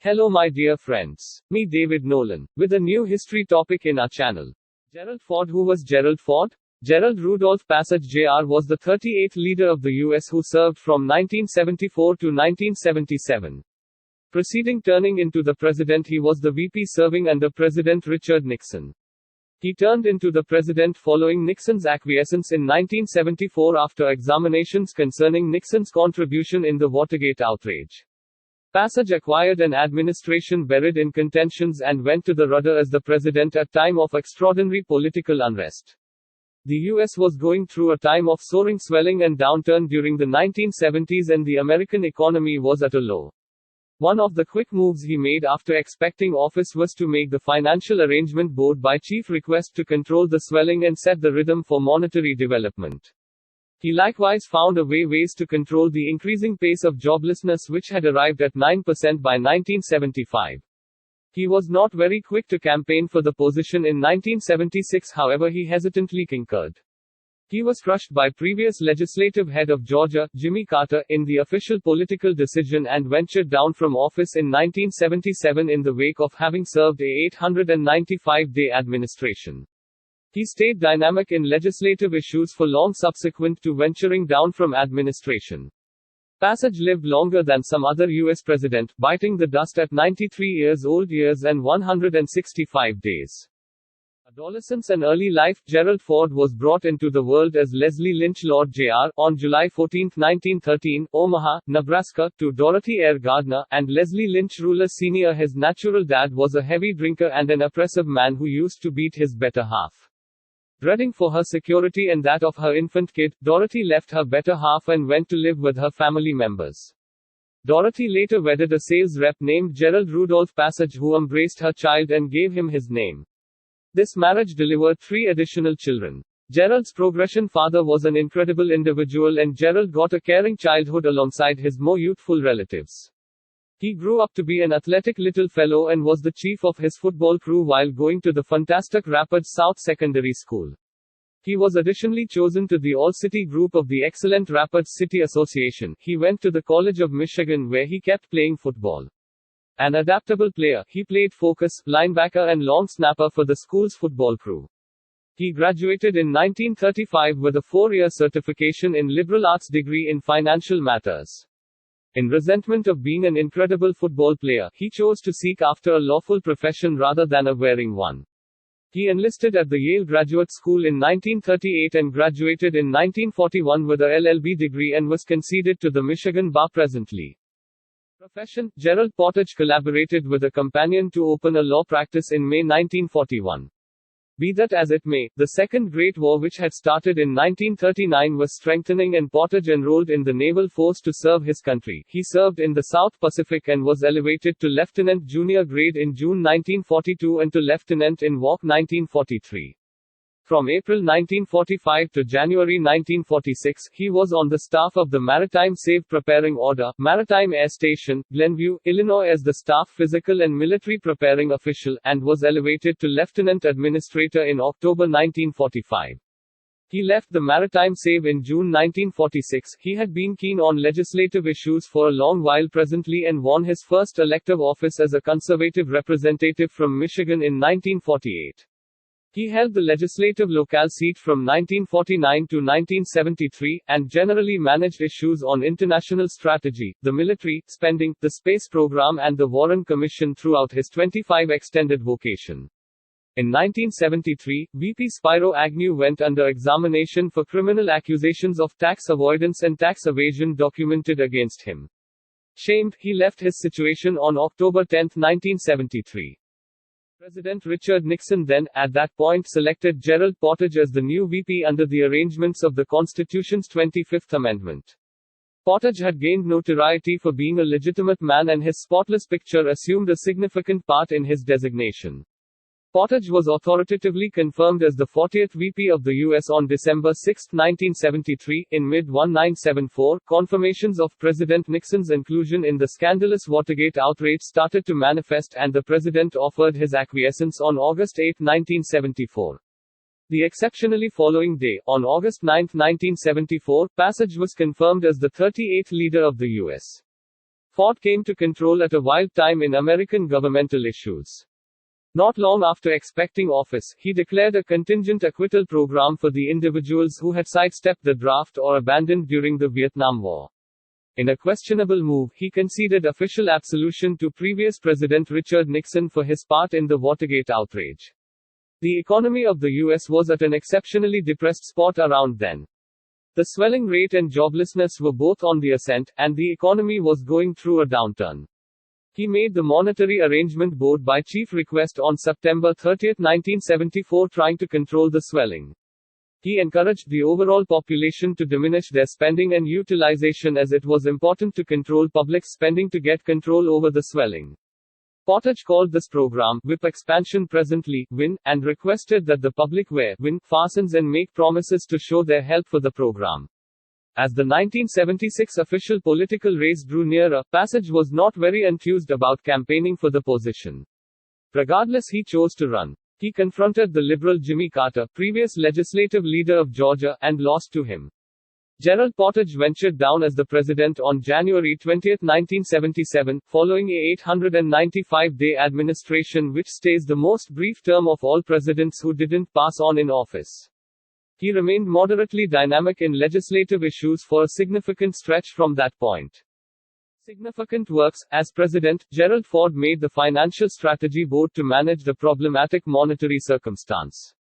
Hello my dear friends. Me David Nolan, with a new history topic in our channel. Gerald Ford. Who was Gerald Ford? Gerald Rudolph Passage Jr. was the 38th leader of the US who served from 1974 to 1977. Preceding turning into the president, he was the VP serving under President Richard Nixon. He turned into the president following Nixon's acquiescence in 1974 after examinations concerning Nixon's contribution in the Watergate outrage. Passage acquired an administration buried in contentions and went to the rudder as the president at a time of extraordinary political unrest. The US was going through a time of soaring swelling and downturn during the 1970s, and the American economy was at a low. One of the quick moves he made after expecting office was to make the Financial Arrangement Board by chief request to control the swelling and set the rhythm for monetary development. He likewise found ways to control the increasing pace of joblessness, which had arrived at 9% by 1975. He was not very quick to campaign for the position in 1976, however he hesitantly concurred. He was crushed by previous legislative head of Georgia, Jimmy Carter, in the official political decision and ventured down from office in 1977 in the wake of having served a 895-day administration. He stayed dynamic in legislative issues for long subsequent to venturing down from administration. Passage lived longer than some other U.S. president, biting the dust at 93 years old and 165 days. Adolescence and early life. Gerald Ford was brought into the world as Leslie Lynch Lord Jr. on July 14, 1913, Omaha, Nebraska, to Dorothy Eyre Gardner, and Leslie Lynch Ruler Sr. His natural dad was a heavy drinker and an oppressive man who used to beat his better half. Dreading for her security and that of her infant kid, Dorothy left her better half and went to live with her family members. Dorothy later wedded a sales rep named Gerald Rudolph Passage, who embraced her child and gave him his name. This marriage delivered 3 additional children. Gerald's progression father was an incredible individual, and Gerald got a caring childhood alongside his more youthful relatives. He grew up to be an athletic little fellow and was the chief of his football crew while going to the fantastic Rapids South Secondary School. He was additionally chosen to the All-City group of the excellent Rapids City Association. He went to the College of Michigan, where he kept playing football. An adaptable player, he played focus, linebacker and long snapper for the school's football crew. He graduated in 1935 with a 4-year certification in liberal arts degree in financial matters. In resentment of being an incredible football player, he chose to seek after a lawful profession rather than a wearing one. He enlisted at the Yale Graduate School in 1938 and graduated in 1941 with a LLB degree and was conceded to the Michigan bar presently. Profession. Gerald Pottage collaborated with a companion to open a law practice in May 1941. Be that as it may, the Second Great War, which had started in 1939, was strengthening, and Pottage enrolled in the naval force to serve his country. He served in the South Pacific and was elevated to lieutenant junior grade in June 1942 and to lieutenant in WAC 1943. From April 1945 to January 1946, he was on the staff of the Maritime Save Preparing Order, Maritime Air Station, Glenview, Illinois as the staff physical and military preparing official, and was elevated to lieutenant administrator in October 1945. He left the Maritime Save in June 1946. He had been keen on legislative issues for a long while presently and won his first elective office as a conservative representative from Michigan in 1948. He held the legislative locale seat from 1949 to 1973, and generally managed issues on international strategy, the military, spending, the space program and the Warren Commission throughout his 25 extended vocation. In 1973, VP Spiro Agnew went under examination for criminal accusations of tax avoidance and tax evasion documented against him. Shamed, he left his situation on October 10, 1973. President Richard Nixon then, at that point, selected Gerald Pottage as the new VP under the arrangements of the Constitution's 25th Amendment. Pottage had gained notoriety for being a legitimate man, and his spotless picture assumed a significant part in his designation. Pottage was authoritatively confirmed as the 40th VP of the U.S. on December 6, 1973. In mid-1974, confirmations of President Nixon's inclusion in the scandalous Watergate outrage started to manifest, and the president offered his acquiescence on August 8, 1974. The exceptionally following day, on August 9, 1974, Passage was confirmed as the 38th leader of the U.S. Ford came to control at a wild time in American governmental issues. Not long after expecting office, he declared a contingent acquittal program for the individuals who had sidestepped the draft or abandoned during the Vietnam War. In a questionable move, he conceded official absolution to previous President Richard Nixon for his part in the Watergate outrage. The economy of the US was at an exceptionally depressed spot around then. The swelling rate and joblessness were both on the ascent, and the economy was going through a downturn. He made the Monetary Arrangement Board by chief request on September 30, 1974, trying to control the swelling. He encouraged the overall population to diminish their spending and utilization, as it was important to control public spending to get control over the swelling. Passage called this program "Whip Expansion," presently WIN, and requested that the public wear WIN fastens and make promises to show their help for the program. As the 1976 official political race drew nearer, Passage was not very enthused about campaigning for the position. Regardless, he chose to run. He confronted the liberal Jimmy Carter, previous legislative leader of Georgia, and lost to him. Gerald Passage ventured down as the president on January 20, 1977, following a 895-day administration, which stays the most brief term of all presidents who didn't pass on in office. He remained moderately dynamic in legislative issues for a significant stretch from that point. Significant works. As president, Gerald Ford made the Financial Strategy Board to manage the problematic monetary circumstance.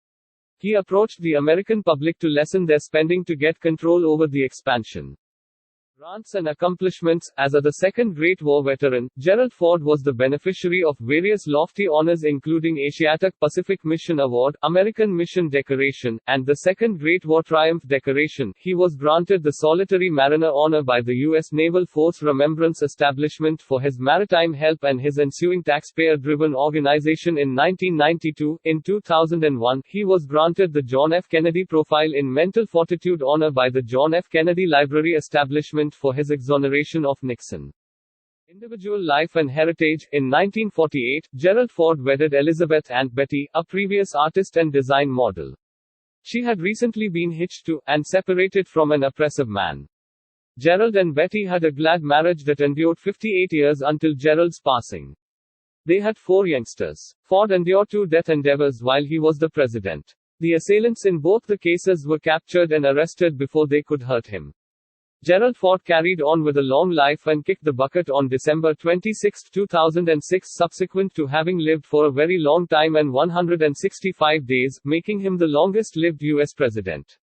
He approached the American public to lessen their spending to get control over the expansion. Grants and accomplishments. As a Second Great War veteran, Gerald Ford was the beneficiary of various lofty honors, including Asiatic Pacific Mission Award, American Mission Decoration, and the Second Great War Triumph Decoration. He was granted the Solitary Mariner honor by the U.S. Naval Force Remembrance Establishment for his maritime help and his ensuing taxpayer-driven organization in 1992. In 2001, he was granted the John F. Kennedy Profile in Mental Fortitude honor by the John F. Kennedy Library Establishment for his exoneration of Nixon. Individual life and heritage. In 1948, Gerald Ford wedded Elizabeth Aunt Betty, a previous artist and design model. She had recently been hitched to, and separated from, an oppressive man. Gerald and Betty had a glad marriage that endured 58 years until Gerald's passing. They had 4 youngsters. Ford endured 2 death endeavors while he was the president. The assailants in both the cases were captured and arrested before they could hurt him. Gerald Ford carried on with a long life and kicked the bucket on December 26, 2006, subsequent to having lived for a very long time and 165 days, making him the longest-lived U.S. president.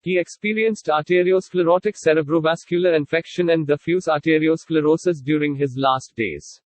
He experienced arteriosclerotic cerebrovascular infection and diffuse arteriosclerosis during his last days.